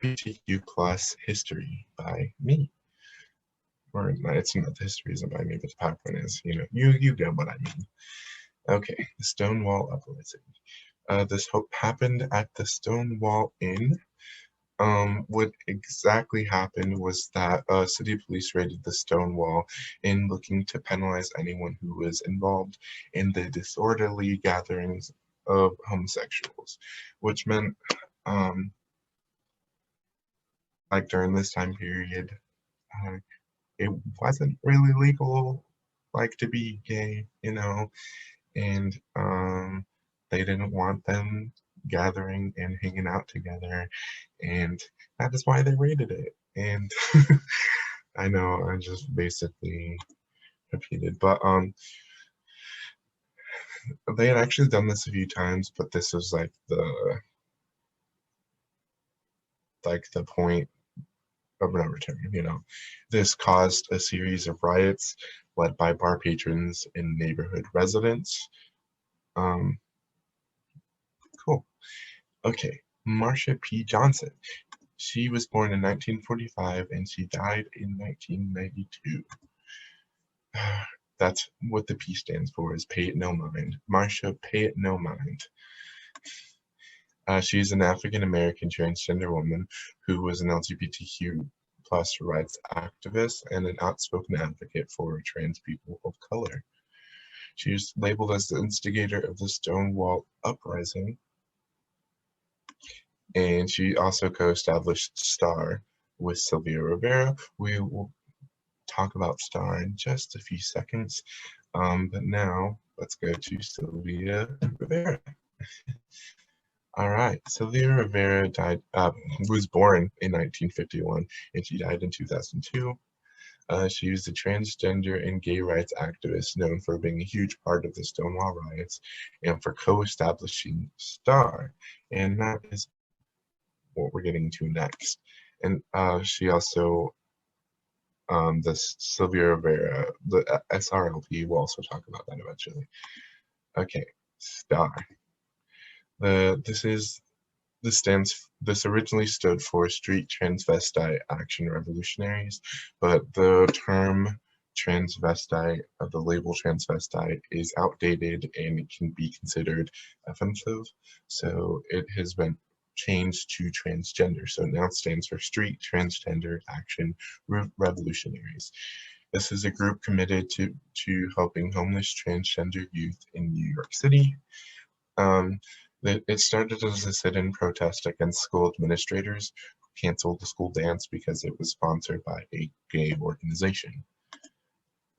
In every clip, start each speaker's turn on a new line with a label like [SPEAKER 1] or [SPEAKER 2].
[SPEAKER 1] LGBTQ plus history by me. Or it's not, the history isn't by me, but the PowerPoint is. You get what I mean. Okay, the Stonewall Uprising. This happened at the Stonewall Inn. What exactly happened was that city police raided the Stonewall Inn looking to penalize anyone who was involved in the disorderly gatherings of homosexuals, which meant like during this time period, uh, it wasn't really legal like to be gay, and they didn't want them gathering and hanging out together, and that is why they raided it. And I know I just basically repeated, but they had actually done this a few times, but this was like the point of no return. This caused a series of riots led by bar patrons and neighborhood residents. Cool. Okay, Marsha P. Johnson. She was born in 1945 and she died in 1992. That's what the P stands for, is pay it no mind. Marsha, pay it no mind. She's an African-American transgender woman who was an LGBTQ plus rights activist and an outspoken advocate for trans people of color. She was labeled as the instigator of the Stonewall Uprising, and she also co-established STAR with Sylvia Rivera. We will talk about STAR in just a few seconds, but now let's go to Sylvia Rivera. All right, Sylvia Rivera was born in 1951 and she died in 2002. She was a transgender and gay rights activist known for being a huge part of the Stonewall riots and for co-establishing STAR, and that is what we're getting to next. And she also, this Sylvia Rivera, the SRLP, we'll also talk about that eventually. Okay, STAR. This originally stood for Street Transvestite Action Revolutionaries, but the term transvestite, the label transvestite, is outdated and it can be considered offensive, so it has been changed to transgender. So now it stands for Street Transgender Action Revolutionaries. This is a group committed to helping homeless transgender youth in New York City. It started as a sit-in protest against school administrators who canceled the school dance because it was sponsored by a gay organization.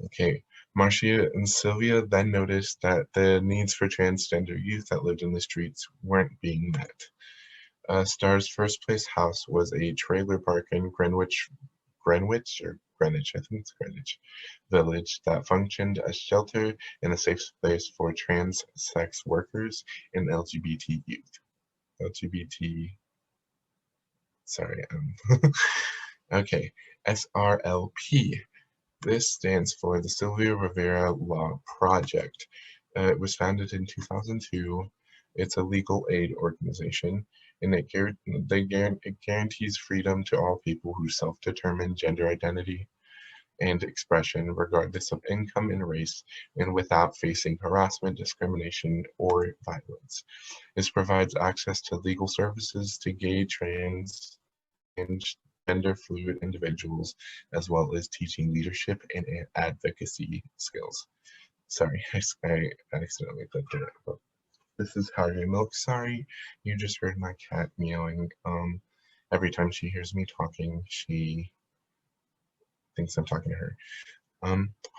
[SPEAKER 1] Okay, Marcia and Sylvia then noticed that the needs for transgender youth that lived in the streets weren't being met. STAR's first place house was a trailer park in Greenwich, I think it's Greenwich Village, that functioned as shelter and a safe space for trans sex workers and LGBT youth. Okay, SRLP. This stands for the Sylvia Rivera Law Project. It was founded in 2002. It's a legal aid organization, and it guarantees freedom to all people who self-determine gender identity and expression regardless of income and race, and without facing harassment, discrimination, or violence. This provides access to legal services to gay, trans, and gender fluid individuals, as well as teaching leadership and advocacy skills. Sorry, I accidentally clicked it. But this is Harry Milk. Sorry, you just heard my cat meowing. Every time she hears me talking, she thinks I'm talking to her.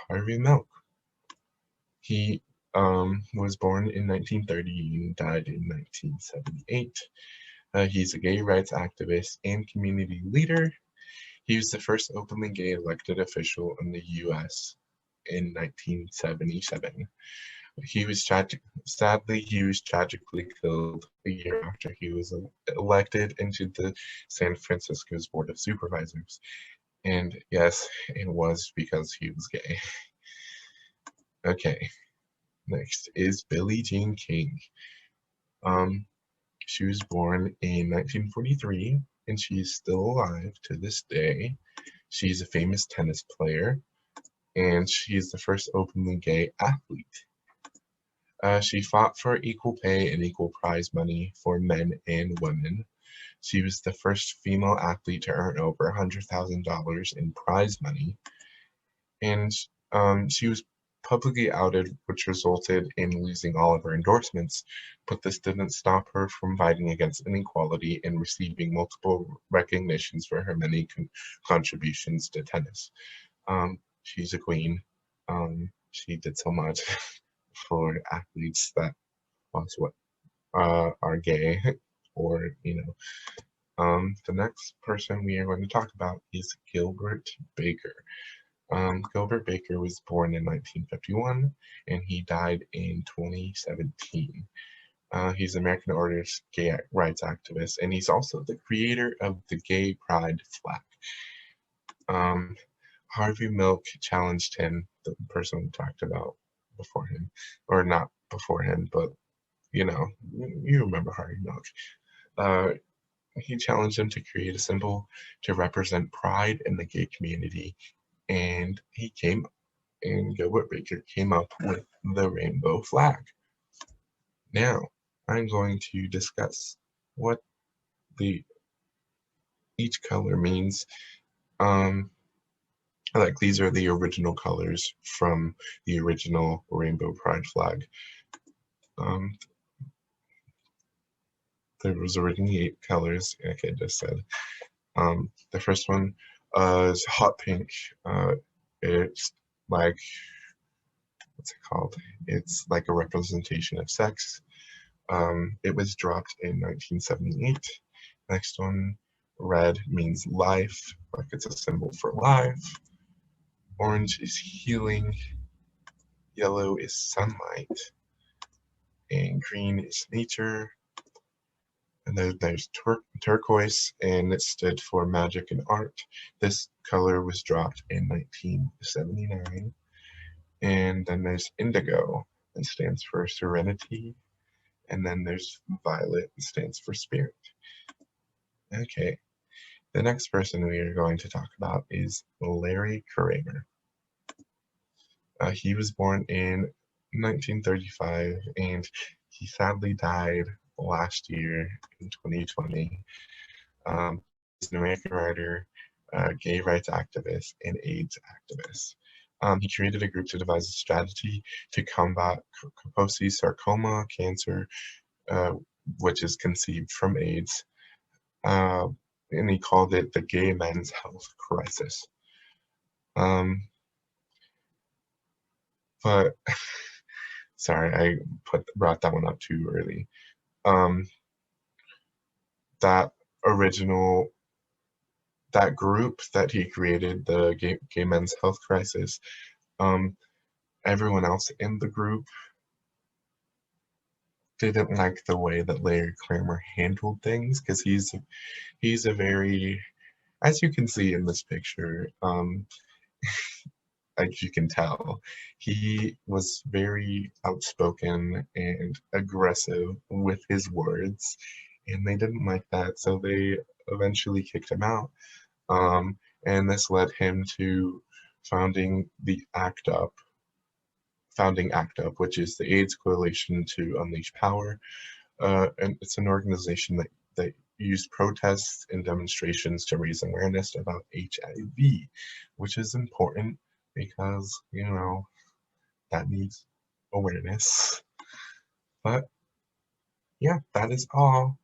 [SPEAKER 1] Harvey Milk. He was born in 1930 and died in 1978. He's a gay rights activist and community leader. He was the first openly gay elected official in the U.S. in 1977. Sadly, he was tragically killed a year after he was elected into the San Francisco's Board of Supervisors. And yes, it was because he was gay. Okay, next is Billie Jean King. She was born in 1943 and she's still alive to this day. She's a famous tennis player, and she's the first openly gay athlete. She fought for equal pay and equal prize money for men and women. She was the first female athlete to earn over $100,000 in prize money, and she was publicly outed, which resulted in losing all of her endorsements. But this didn't stop her from fighting against inequality and receiving multiple recognitions for her many contributions to tennis. She's a queen. She did so much for athletes that was what are gay, or the next person we are going to talk about is Gilbert Baker. Gilbert Baker was born in 1951 and he died in 2017. He's an American artist, gay rights activist, and he's also the creator of the Gay Pride flag. Harvey Milk challenged him, the person we talked about before him, or not before him, but you remember Harvey Milk. He challenged him to create a symbol to represent pride in the gay community, and Gilbert Baker came up with the rainbow flag. Now, I'm going to discuss what each color means. Like these are the original colors from the original rainbow pride flag. There was originally 8 colors, like I just said. The first one is hot pink. It's like, what's it called? It's like a representation of sex. It was dropped in 1978. Next one, red means life, like it's a symbol for life. Orange is healing. Yellow is sunlight. And green is nature. And then there's turquoise, and it stood for magic and art. This color was dropped in 1979. And then there's indigo, it stands for serenity. And then there's violet, it stands for spirit. Okay, the next person we are going to talk about is Larry Kramer. He was born in 1935, and he sadly died last year in 2020. He's an American writer, gay rights activist, and AIDS activist. He created a group to devise a strategy to combat Kaposi sarcoma cancer, which is conceived from AIDS, and he called it the Gay Men's Health Crisis. But sorry, I brought that one up too early. That group that he created, the Gay Men's Health Crisis, everyone else in the group didn't like the way that Larry Kramer handled things, because he's a very, as you can see in this picture, as you can tell, he was very outspoken and aggressive with his words, and they didn't like that, so they eventually kicked him out. And this led him to founding ACT UP, which is the AIDS Coalition to Unleash Power. And it's an organization that used protests and demonstrations to raise awareness about HIV, which is important because, that needs awareness. But yeah, that is all.